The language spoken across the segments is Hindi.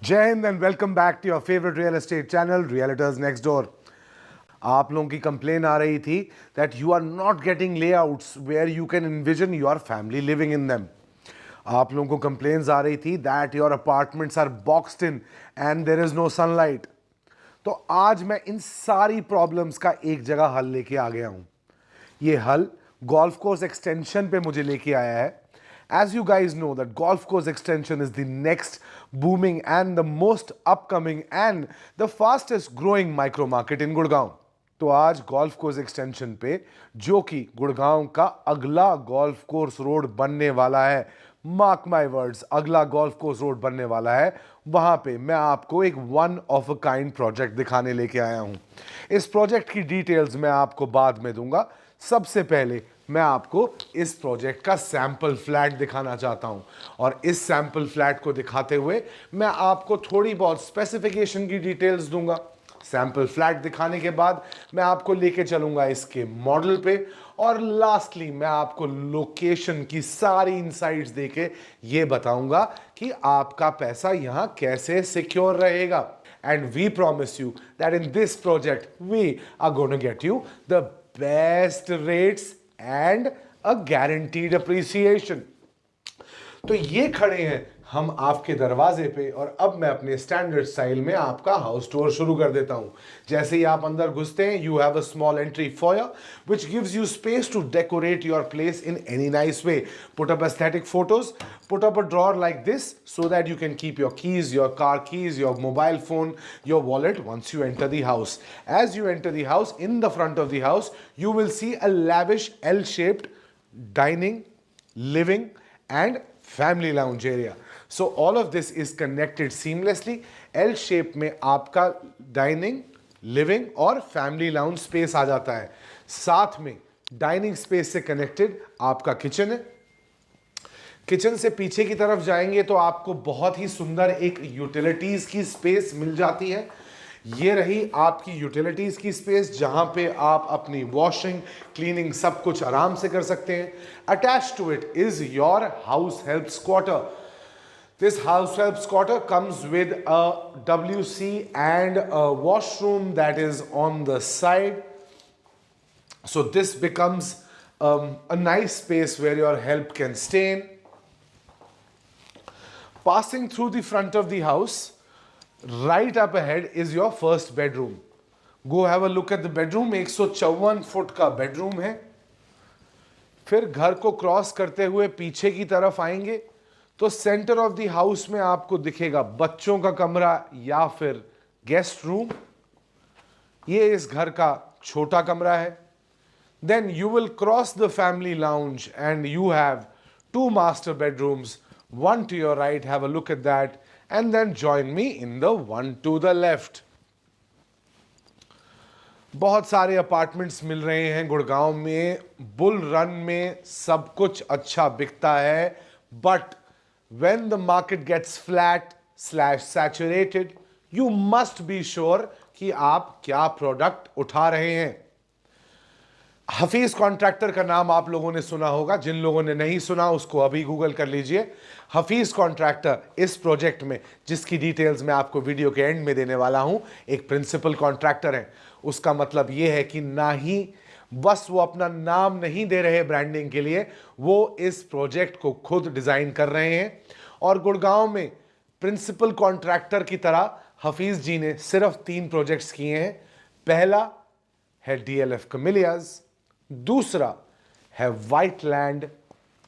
जय Hind and welcome back to your favourite real estate channel realtors next door. आप लोगों की कंप्लेन आ रही थी that you are not getting layouts where you can envision your family living in them. आप लोगों को कंप्लेन्स आ रही थी that your apartments are boxed in and there is no sunlight. तो आज मैं इन सारी प्रॉब्लम्स का एक जगह हल लेके आ गया हूं। ये हल गोल्फ कोर्स एक्सटेंशन पे मुझे लेके आया है। As you guys know that golf course extension is the next booming and the most upcoming and the fastest growing micro market in Gurgaon. तो आज गोल्फ कोर्स एक्सटेंशन पे जो कि गुड़गांव का अगला गोल्फ कोर्स रोड बनने वाला है, मार्क माय वर्ड्स, अगला गोल्फ कोर्स रोड बनने वाला है, वहां पे मैं आपको एक one of a kind project दिखाने लेके आया हूं। इस प्रोजेक्ट की डिटेल्स मैं आपको बाद में दूंगा। सबसे पहले मैं आपको इस प्रोजेक्ट का सैंपल फ्लैट दिखाना चाहता हूं और इस सैंपल फ्लैट को दिखाते हुए मैं आपको थोड़ी बहुत स्पेसिफिकेशन की डिटेल्स दूंगा। सैंपल फ्लैट दिखाने के बाद मैं आपको लेके चलूंगा इसके मॉडल पे और लास्टली मैं आपको लोकेशन की सारी इनसाइट्स देके ये बताऊंगा कि आपका पैसा यहां कैसे सिक्योर रहेगा। And we promise you that in this project we are going to get you the best rates and a guaranteed appreciation। तो ये खड़े हैं हम आपके दरवाजे पे और अब मैं अपने स्टैंडर्ड स्टाइल में आपका हाउस टूर शुरू कर देता हूं। जैसे ही आप अंदर घुसते हैं, you have a small entry foyer which gives you space to decorate your place in any nice way. Put up aesthetic photos, put up a drawer like this so that you can keep your keys, your car keys, your mobile phone, your wallet once you enter the house. As you enter the house, in the front of the house, you will see a lavish L-shaped dining, living and family lounge area. So all of this is connected seamlessly. L shape में आपका डाइनिंग, लिविंग और फैमिली लाउंज स्पेस आ जाता है। साथ में डाइनिंग स्पेस से कनेक्टेड आपका किचन है। किचन से पीछे की तरफ जाएंगे तो आपको बहुत ही सुंदर एक यूटिलिटीज की स्पेस मिल जाती है। ये रही आपकी यूटिलिटीज की स्पेस जहां पे आप अपनी वॉशिंग, क्लीनिंग सब कुछ आराम से कर सकते हैं। Attach to it is your house help quarter. This house helps quarter comes with a WC and a washroom that is on the side. So this becomes a nice space where your help can stay in. Passing through the front of the house, right up ahead is your first bedroom. Go have a look at the bedroom. 154 foot का बेडरूम है। फिर घर को क्रॉस करते हुए पीछे की तरफ आएंगे तो सेंटर ऑफ द हाउस में आपको दिखेगा बच्चों का कमरा या फिर गेस्ट रूम। ये इस घर का छोटा कमरा है। Then you will cross the family lounge and you have two master bedrooms, one to your right, have a look at that and then join me in the one to the left. बहुत सारे अपार्टमेंट्स मिल रहे हैं गुड़गांव में, बुल रन में सब कुछ अच्छा बिकता है, but when the market gets flat slash saturated, you must be sure कि आप क्या प्रोडक्ट उठा रहे हैं। हफीज कॉन्ट्रैक्टर का नाम आप लोगों ने सुना होगा, जिन लोगों ने नहीं सुना उसको अभी गूगल कर लीजिए। हफीज कॉन्ट्रैक्टर इस प्रोजेक्ट में, जिसकी डिटेल्स मैं आपको वीडियो के एंड में देने वाला हूं, एक प्रिंसिपल कॉन्ट्रैक्टर है। उसका मतलब यह है कि ना ही बस वो अपना नाम नहीं दे रहे ब्रांडिंग के लिए, वो इस प्रोजेक्ट को खुद डिजाइन कर रहे हैं। और गुड़गांव में प्रिंसिपल कॉन्ट्रैक्टर की तरह हफीज जी ने सिर्फ 3 प्रोजेक्ट्स किए हैं। पहला है DLF कैमेलियाज, दूसरा है व्हाइट लैंड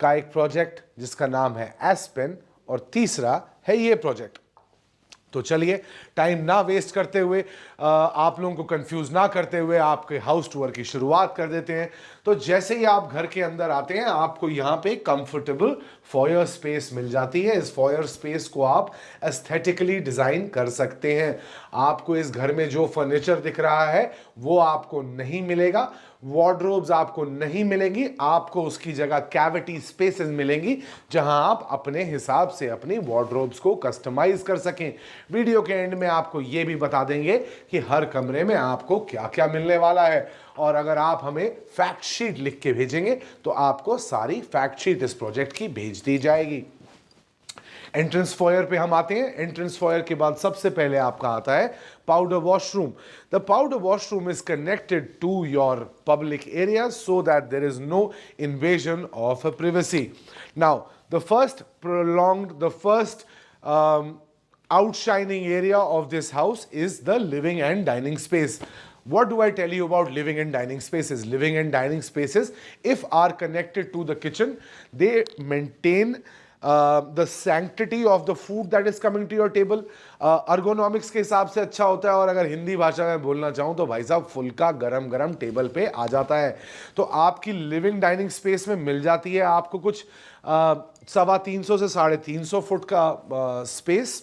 का एक प्रोजेक्ट जिसका नाम है एस्पेन, और तीसरा है ये प्रोजेक्ट। तो चलिए टाइम ना वेस्ट करते हुए, आप लोगों को कंफ्यूज ना करते हुए आपके हाउस टूर की शुरुआत कर देते हैं। तो जैसे ही आप घर के अंदर आते हैं आपको यहाँ पे कंफर्टेबल फॉयर स्पेस मिल जाती है। इस फॉयर स्पेस को आप एस्थेटिकली डिजाइन कर सकते हैं। आपको इस घर में जो फर्नीचर दिख रहा है वो आपको नहीं मिलेगा, वार्डरोब्स आपको नहीं मिलेंगी, आपको उसकी जगह कैविटी स्पेसेस मिलेंगी जहां आप अपने हिसाब से अपनी वार्डरोब्स को कस्टमाइज कर सकें। वीडियो के एंड में आपको यह भी बता देंगे कि हर कमरे में आपको क्या क्या मिलने वाला है, और अगर आप हमें फैक्ट शीट लिख के भेजेंगे तो आपको सारी फैक्ट शीट इस प्रोजेक्ट की भेज दी जाएगी। एंट्रेंस फॉयर पे हम आते हैं। एंट्रेंस फॉयर के बाद सबसे पहले आपका आता है powder washroom. The powder washroom is connected to your public area so that there is no invasion of privacy. Now, the first outshining area of this house is the living and dining space. What do I tell you about living and dining spaces? Living and dining spaces, if are connected to the kitchen, they maintain the sanctity of the food that is coming to your table. Ergonomics के हिसाब से अच्छा होता है, और अगर हिंदी भाषा में बोलना चाहूँ तो भाई साहब फुल्का गरम गरम टेबल पे आ जाता है। तो आपकी लिविंग डाइनिंग स्पेस में मिल जाती है आपको कुछ 350 से 350 फुट का space,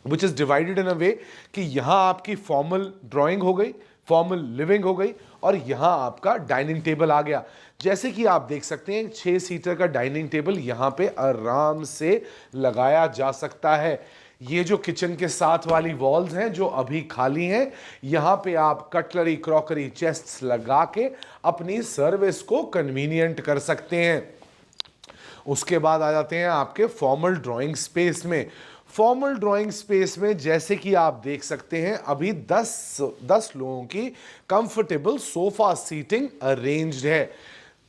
which is divided in a way कि यहां आपकी फॉर्मल ड्राइंग हो गई, फॉर्मल लिविंग हो गई, और यहां आपका डाइनिंग टेबल आ गया। जैसे कि आप देख सकते हैं 6 सीटर का डाइनिंग टेबल यहां पे आराम से लगाया जा सकता है। ये जो किचन के साथ वाली वॉल्स हैं जो अभी खाली हैं, यहां पे आप कटलरी, क्रॉकरी, चेस्ट्स लगा के अपनी सर्विस को कन्वीनियंट कर सकते हैं। उसके बाद आ जाते हैं आपके फॉर्मल ड्राइंग स्पेस में। फॉर्मल ड्राइंग स्पेस में जैसे कि आप देख सकते हैं अभी 10 लोगों की कंफर्टेबल सोफा सीटिंग अरेंज्ड है।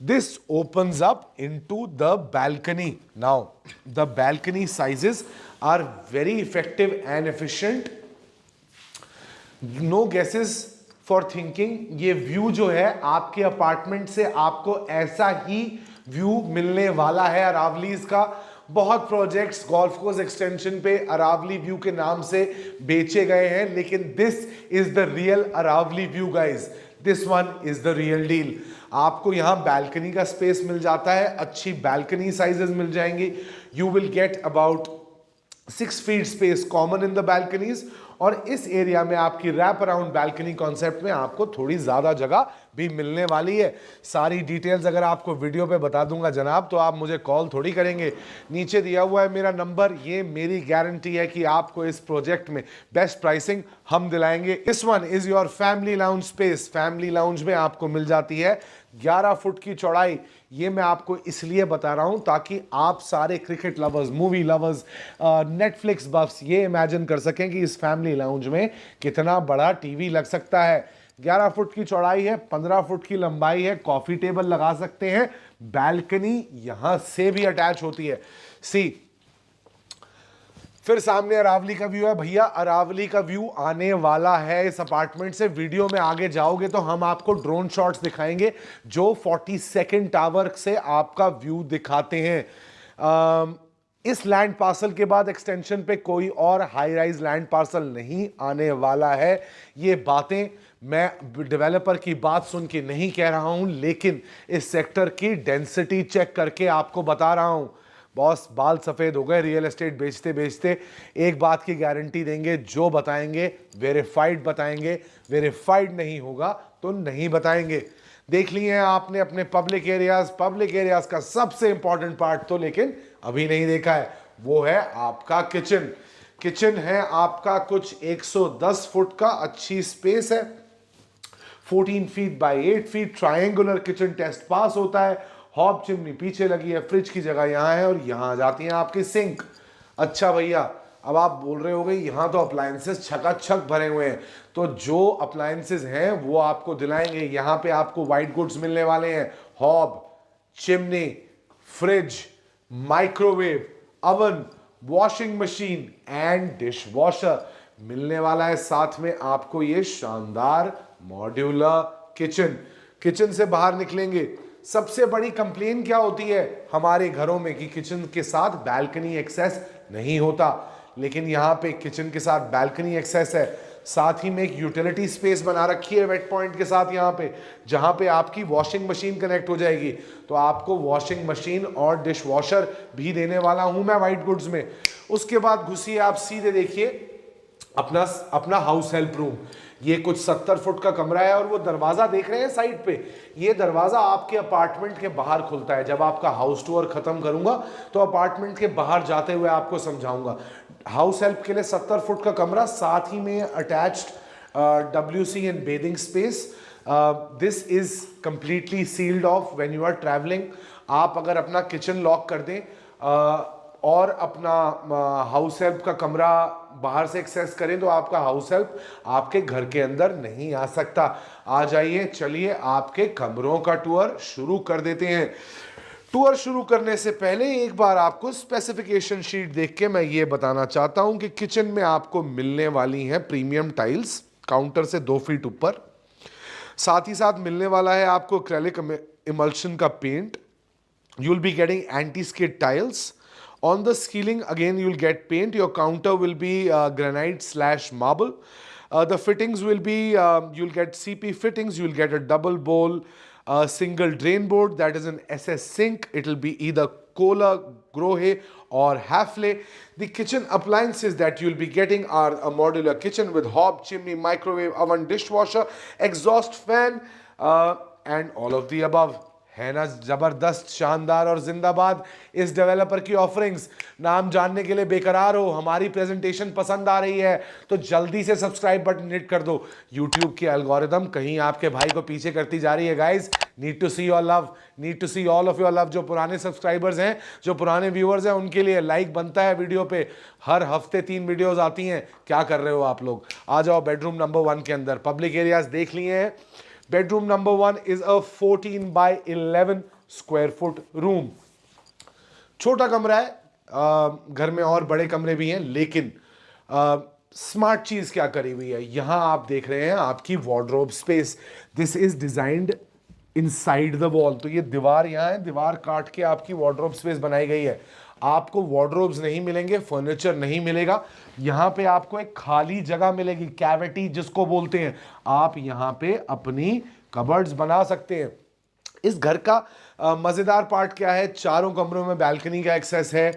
This opens up into the balcony. Now the balcony sizes are very effective and efficient. No guesses for thinking ये व्यू जो है आपके अपार्टमेंट से आपको ऐसा ही व्यू मिलने वाला है अरावलीज का। बहुत प्रोजेक्ट्स गोल्फ कोर्स एक्सटेंशन पे अरावली व्यू के नाम से बेचे गए हैं, लेकिन this is the real Aravalli view guys. This one is the real deal. आपको यहां बैल्कनी का स्पेस मिल जाता है, अच्छी बैल्कनी साइजेस मिल जाएंगी। You will get about 6 feet space common in the balconies, और इस एरिया में आपकी रैप अराउंड बैल्कनी कॉन्सेप्ट में आपको थोड़ी ज्यादा जगह भी मिलने वाली है। सारी डिटेल्स अगर आपको वीडियो पे बता दूंगा जनाब तो आप मुझे कॉल थोड़ी करेंगे। नीचे दिया हुआ है मेरा नंबर, ये मेरी गारंटी है कि आपको इस प्रोजेक्ट में बेस्ट प्राइसिंग हम दिलाएंगे। This one is your family lounge space. Family lounge में आपको मिल जाती है 11 फुट की चौड़ाई। ये मैं आपको इसलिए बता रहा हूं ताकि आप सारे cricket lovers, movie lovers, Netflix बफ्स ये इमेजिन कर सकें कि इस फैमिली लाउंज में कितना बड़ा टीवी लग सकता है। 11 फुट की चौड़ाई है, 15 फुट की लंबाई है, कॉफी टेबल लगा सकते हैं, बैल्कनी यहां से भी अटैच होती है। सी, फिर सामने अरावली का व्यू है। भैया अरावली का व्यू आने वाला है इस अपार्टमेंट से। वीडियो में आगे जाओगे तो हम आपको ड्रोन शॉट्स दिखाएंगे जो 42nd टावर से आपका व्यू दिखाते हैं। इस लैंड पार्सल के बाद एक्सटेंशन पे कोई और हाई राइज लैंड पार्सल नहीं आने वाला है। ये बातें मैं डेवलपर की बात सुन के नहीं कह रहा हूं, लेकिन इस सेक्टर की डेंसिटी चेक करके आपको बता रहा हूं। बॉस बाल सफेद हो गए रियल एस्टेट बेचते बेचते। एक बात की गारंटी देंगे, जो बताएंगे वेरीफाइड बताएंगे, वेरीफाइड नहीं होगा तो नहीं बताएंगे। देख लिए हैं आपने अपने पब्लिक एरियाज का सबसे इंपॉर्टेंट पार्ट तो लेकिन अभी नहीं देखा है, वो है आपका किचन। किचन है आपका कुछ 110 फुट का अच्छी स्पेस है, 14 feet by 8 feet triangular kitchen test pass होता है। हॉब चिमनी पीछे लगी है, फ्रिज की जगह यहां है, और यहां जाती है आपकी सिंक। अच्छा भैया, अब आप बोल रहे होगे यहां तो अप्लायंसेस छकाछक भरे हुए हैं, तो जो अप्लायंसेस हैं वो आपको दिलाएंगे। यहां पे आपको व्हाइट गुड्स मिलने वाले हैं, hob, chimney, fridge, microwave, oven, washing machine and dishwasher मिलने वाला है। साथ में आपको ये शानदार मॉड्यूलर किचन। किचन से बाहर निकलेंगे, सबसे बड़ी कंप्लेन क्या होती है हमारे घरों में कि किचन के साथ बैल्कनी एक्सेस नहीं होता, लेकिन यहां पे किचन के साथ बैल्कनी एक्सेस है। साथ ही में एक यूटिलिटी स्पेस बना रखी है वेट पॉइंट के साथ यहां पे, जहां पे आपकी वॉशिंग मशीन कनेक्ट हो जाएगी। तो आपको वॉशिंग मशीन और डिश वॉशर भी देने वाला हूं मैं व्हाइट गुड्स में। उसके बाद घुसिए आप सीधे देखिए अपना हाउस हेल्प रूम। ये कुछ 70 फुट का कमरा है, और वो दरवाजा देख रहे हैं साइड पे, ये दरवाजा आपके अपार्टमेंट के बाहर खुलता है। जब आपका हाउस टूर खत्म करूंगा तो अपार्टमेंट के बाहर जाते हुए आपको समझाऊंगा। हाउस हेल्प के लिए 70 फुट का कमरा, साथ ही में attached WC and bathing space. This is completely sealed off when you are travelling. आप अगर अपना किचन लॉक कर दें और अपना हाउस हेल्प का कमरा बाहर से एक्सेस करें तो आपका हाउस हेल्प आपके घर के अंदर नहीं आ सकता। आ जाइए, चलिए आपके कमरों का टूर शुरू कर देते हैं। टूर शुरू करने से पहले एक बार आपको स्पेसिफिकेशन शीट देख के मैं ये बताना चाहता हूं कि किचन में आपको मिलने वाली हैं प्रीमियम टाइल्स, काउंटर से 2 फीट ऊपर। साथ ही साथ मिलने वाला है आपको एक्रेलिक इमल्शन का paint. You'll be getting anti-skid tiles. On the ceiling, again, you'll get paint. Your counter will be granite slash marble. The fittings will be, you'll get CP fittings, you'll get a double bowl, single drain board, that is an SS sink. It'll be either Kohler, Grohe or Hafele. The kitchen appliances that you'll be getting are a modular kitchen with hob, chimney, microwave, oven, dishwasher, exhaust fan, and all of the above. है ना जबरदस्त, शानदार और जिंदाबाद इस डेवलपर की ऑफरिंग्स। नाम जानने के लिए बेकरार हो, हमारी प्रेजेंटेशन पसंद आ रही है तो जल्दी से सब्सक्राइब बटन हिट कर दो। यूट्यूब की एल्गोरिदम कहीं आपके भाई को पीछे करती जा रही है guys. Need to see your love, need to see all of your love. जो पुराने सब्सक्राइबर्स हैं, जो पुराने व्यूअर्स हैं, उनके लिए लाइक बनता है वीडियो पे। हर हफ्ते 3 वीडियोस आती हैं, क्या कर रहे हो आप लोग? आ जाओ बेडरूम नंबर 1 के अंदर। पब्लिक एरियाज देख लिए हैं। Bedroom number 1 is a 14 by 11 square foot room. छोटा कमरा है, घर में और बड़े कमरे भी हैं, लेकिन स्मार्ट चीज क्या करी हुई है, यहां आप देख रहे हैं आपकी wardrobe space. This is designed inside the wall. तो ये दीवार यहां है, दीवार काट के आपकी वार्डरोब स्पेस बनाई गई है। आपको वार्डरोब्स नहीं मिलेंगे, फर्नीचर नहीं मिलेगा। यहां पे आपको एक खाली जगह मिलेगी, कैविटी जिसको बोलते हैं। आप यहां पे अपनी कबर्ड्स बना सकते हैं। इस घर का मजेदार पार्ट क्या है, चारों कमरों में बैल्कनी का एक्सेस है।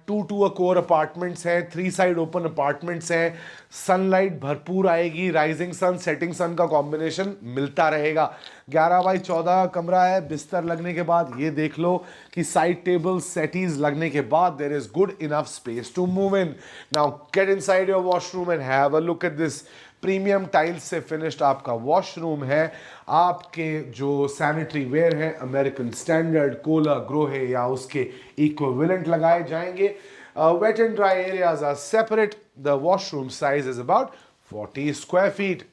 2 अकोर अपार्टमेंट्स हैं, 3 साइड ओपन अपार्टमेंट्स हैं। सनलाइट भरपूर आएगी, राइजिंग सन सेटिंग सन का कॉम्बिनेशन मिलता रहेगा। 11 बाई 14 कमरा है। बिस्तर लगने के बाद ये देख लो कि साइड टेबल सेटीज लगने के बाद there is good enough space to move in. Now get inside your washroom and have a look at this. Premium tiles से फिनिश्ड आपका वॉशरूम है। आपके जो सैनिटरी वेयर है, अमेरिकन स्टैंडर्ड, कोला, ग्रोहे या उसके इक्विवेलेंट लगाए जाएंगे। Wet and dry areas are separate. The washroom size is about 40 square feet.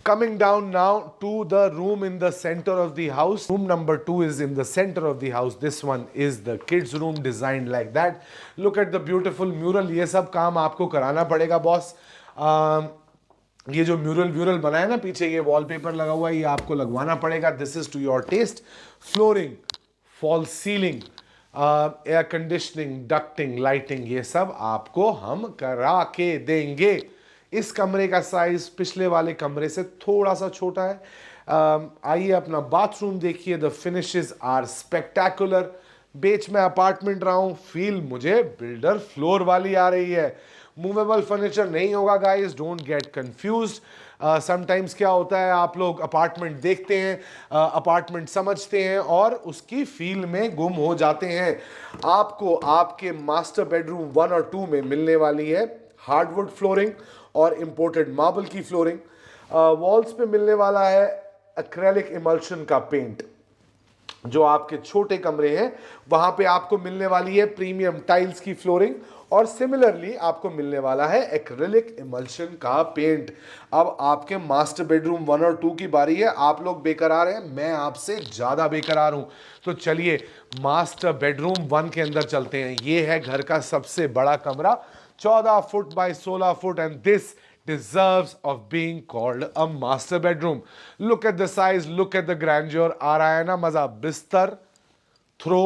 Coming down now to the room in the center of the house. Room number 2 is in the center of the house. This one is the kids room, designed like that. Look at the beautiful mural. ये सब काम आपको कराना पड़ेगा बॉस। ये जो म्यूरल बनाया ना पीछे, ये वॉलपेपर लगा हुआ है, ये आपको लगवाना पड़ेगा। This is to your taste. Flooring, false ceiling, air conditioning, ducting, lighting, ये सब आपको हम करा के देंगे। इस कमरे का साइज पिछले वाले कमरे से थोड़ा सा छोटा है। आइए अपना बाथरूम देखिए। The finishes are spectacular. बेच में अपार्टमेंट रहा हूं, फील मुझे बिल्डर फ्लोर वाली आ रही है। मूवेबल फर्नीचर नहीं होगा guys, don't get confused. Sometimes क्या होता है, आप लोग अपार्टमेंट देखते हैं, अपार्टमेंट समझते हैं और उसकी फील में गुम हो जाते हैं। आपको आपके मास्टर बेडरूम 1 और 2 में मिलने वाली है हार्डवुड फ्लोरिंग और इंपोर्टेड मार्बल की फ्लोरिंग। वॉल्स पे मिलने वाला है एक्रेलिक इमल्शन का पेंट। जो आपके छोटे कमरे हैं वहां पे आपको मिलने वाली है प्रीमियम टाइल्स की फ्लोरिंग और सिमिलरली आपको मिलने वाला है एक्रिलिक इमल्शन का पेंट। अब आपके मास्टर बेडरूम 1 और 2 की बारी है। आप लोग बेकरार हैं, मैं आपसे ज्यादा बेकरार हूं, तो चलिए मास्टर बेडरूम 1 के अंदर चलते हैं। ये है घर का सबसे बड़ा कमरा, 14 foot by 16 foot, and this deserves of being called a master bedroom. Look at the size, look at the grandeur. आ रहा है ना मजा? बिस्तर, थ्रो,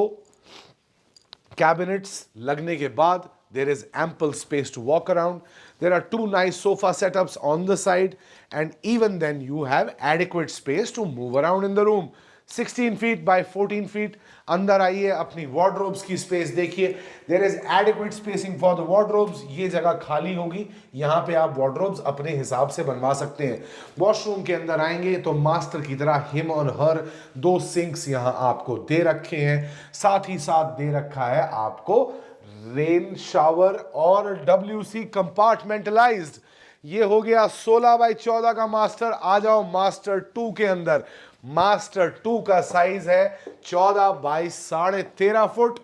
cabinets लगने के बाद there is ample space to walk around. There are 2 nice sofa setups on the side, and even then you have adequate space to move around in the room. 16 feet by 14 feet. अंदर आइए, अपनी वार्डरोब्स की स्पेस देखिए। There is adequate spacing for the wardrobes. ये जगह खाली होगी, यहाँ पे आप वार्डरोब्स अपने हिसाब से बनवा सकते हैं। वॉशरूम के अंदर आएंगे तो मास्टर की तरह हिम और हर 2 सिंक्स यहाँ आपको दे रखे हैं। साथ ही साथ दे रखा है आपको रेन शावर और WC कंपार्टमेंटलाइज्ड। ये हो गया 16 बाई 14 का मास्टर। आ जाओ मास्टर 2 के अंदर। मास्टर 2 का साइज है 14 by 13.5 foot.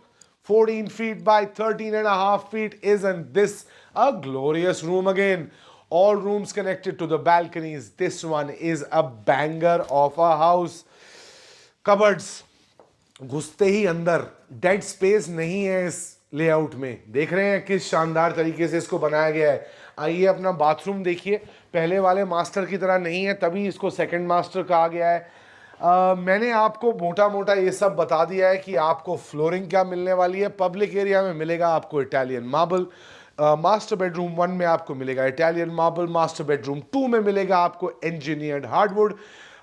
14 feet by 13 and a half feet. Isn't this a glorious room again? All rooms connected to the balconies. This one is a banger of a house. Cupboards, घुसते ही अंदर डेड स्पेस नहीं है इस लेआउट में. देख रहे हैं किस शानदार तरीके से इसको बनाया गया है. आइए अपना बाथरूम देखिए. पहले वाले मास्टर की तरह नहीं है, तभी इसको सेकंड मास्टर कहा गया है. मैंने आपको मोटा मोटा ये सब बता दिया है कि आपको फ्लोरिंग क्या मिलने वाली है. पब्लिक एरिया में मिलेगा आपको इटालियन मार्बल. मास्टर बेडरूम 1 में आपको मिलेगा इटालियन मार्बल. मास्टर बेडरूम 2 में मिलेगा आपको इंजीनियर्ड हार्डवुड.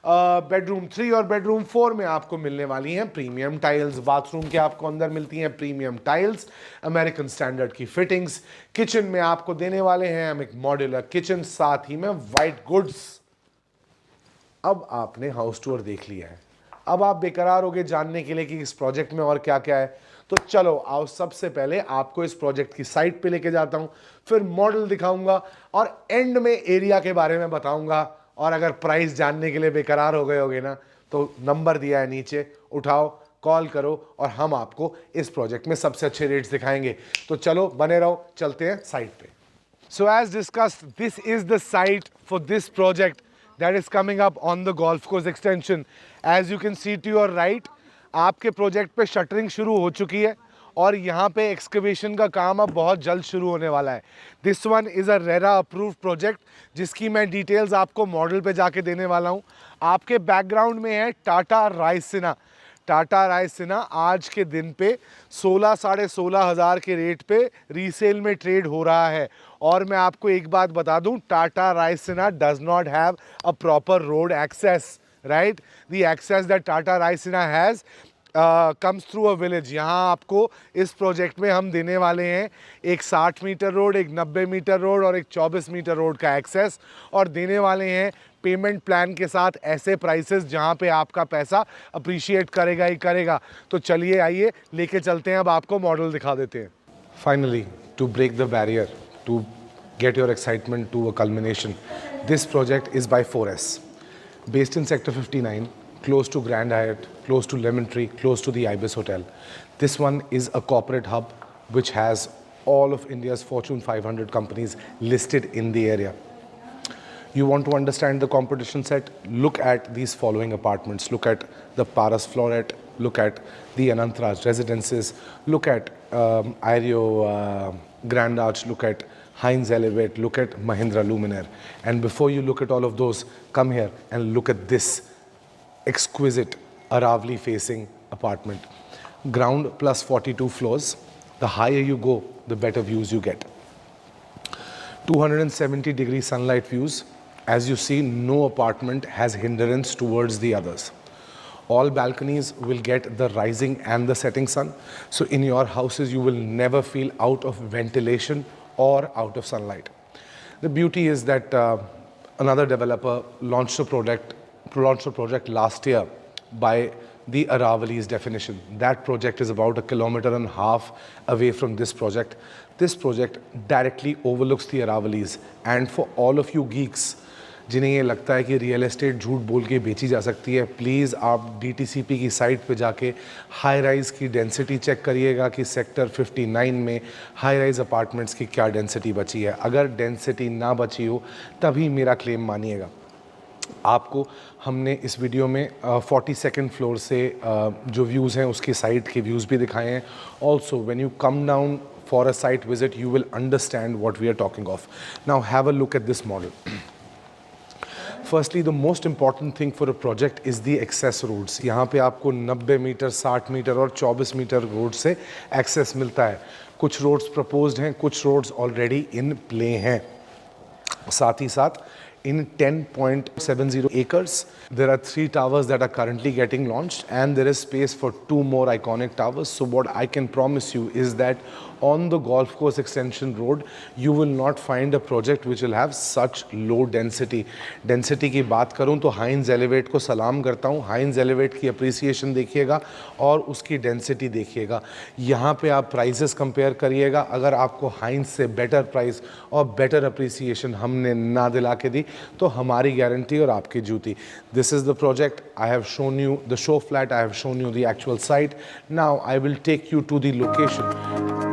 बेडरूम 3 और बेडरूम 4 में आपको मिलने वाली हैं प्रीमियम टाइल्स. बाथरूम के आपको अंदर मिलती हैं प्रीमियम टाइल्स, अमेरिकन स्टैंडर्ड की फिटिंग्स. किचन में आपको देने वाले हैं हम एक मॉड्यूलर किचन, साथ ही में वाइट गुड्स. अब आपने हाउस टूर देख लिया है, अब आप बेकरार होगे जानने के लिए कि इस प्रोजेक्ट में और क्या क्या है. तो चलो आओ, सबसे पहले आपको इस प्रोजेक्ट की साइट पे लेके जाता हूं, फिर मॉडल दिखाऊंगा और एंड में एरिया के बारे में बताऊंगा. और अगर प्राइस जानने के लिए बेकरार हो गए होगे ना, तो नंबर दिया है नीचे, उठाओ, कॉल करो और हम आपको इस प्रोजेक्ट में सबसे अच्छे रेट्स दिखाएंगे. तो चलो बने रहो, चलते हैं साइट पे. So as discussed, this is the site for this project that is coming up on the golf course extension. As you can see to your right, आपके प्रोजेक्ट पे शटरिंग शुरू हो चुकी है और यहाँ पे एक्सकवेशन का काम अब बहुत जल्द शुरू होने वाला है. This one is a RERA approved project, जिसकी मैं डिटेल्स आपको मॉडल पे जाके देने वाला हूँ. आपके बैकग्राउंड में है टाटा रायसिना. टाटा रायसिना आज के दिन पे 16-16.5 हज़ार के रेट पे रीसेल में ट्रेड हो रहा है. और मैं आपको एक बात बता दूं, Tata Raisina does not have a proper road access, right. The access that Tata Raisina has comes through a village. यहाँ आपको इस प्रोजेक्ट में हम देने वाले हैं एक 60 मीटर रोड, एक 90 मीटर रोड और एक 24 मीटर रोड का एक्सेस. और देने वाले हैं पेमेंट प्लान के साथ ऐसे प्राइसेस जहाँ पे आपका पैसा अप्रिशिएट करेगा ही करेगा. तो चलिए आइए लेके चलते हैं, अब आपको मॉडल दिखा देते हैं. Finally, to break the barrier, to get your excitement to a culmination, this project is by 4S, based in Sector 59, close to Grand Hyatt, close to Lemon Tree, close to the Ibis Hotel. This one is a corporate hub which has all of India's Fortune 500 companies listed in the area. You want to understand the competition set? Look at these following apartments. Look at the Paras Floret, look at the Anantraj Residences, look at Aereo Grand Arch, look at Heinz Elevate, look at Mahindra Luminaire. And before you look at all of those, come here and look at this exquisite Aravali facing apartment. Ground plus 42 floors. The higher you go, the better views you get. 270-degree sunlight views. As you see, no apartment has hindrance towards the others. All balconies will get the rising and the setting sun. So in your houses, you will never feel out of ventilation or out of sunlight. The beauty is that another developer launched a project last year by the Aravali's definition. That project is about 1.5 kilometers away from this project. This project directly overlooks the Aravalis. And for all of you geeks, जिन्हें ये लगता है कि रियल एस्टेट झूठ बोल के बेची जा सकती है, प्लीज़ आप DTCP की साइट पे जाके हाई राइज़ की डेंसिटी चेक करिएगा कि सेक्टर 59 में हाई राइज़ अपार्टमेंट्स की क्या डेंसिटी बची है. अगर डेंसिटी ना बची हो तभी मेरा क्लेम मानिएगा. आपको हमने इस वीडियो में 42nd फ्लोर से जो व्यूज़ हैं उसकी साइट के व्यूज़ भी दिखाए हैं. Also when you come down for a site visit you will understand what we are talking of. Now have a look at this model. Firstly, the most important thing for a project is the access roads. यहाँ पे आपको 90 मीटर, 60 मीटर और 24 मीटर रोड से एक्सेस मिलता है. कुछ रोड्स प्रपोज्ड हैं, कुछ रोड्स ऑलरेडी इन प्ले हैं. साथ ही साथ in 10.70 acres, there are 3 towers that are currently getting launched and there is space for 2 more iconic towers. So what I can promise you is that on the golf course extension road, you will not find a project which will have such low density. Density की बात करूँ तो Heinz Elevate को सलाम करता हूँ. Heinz Elevate की appreciation देखिएगा और उसकी density देखिएगा. यहाँ पे आप prices compare करिएगा. अगर आपको Heinz से better price और better appreciation हमने ना दिला के दी तो हमारी गारंटी और आपकी duty. This is the project, I have shown you the show flat, I have shown you the actual site, now I will take you to the location.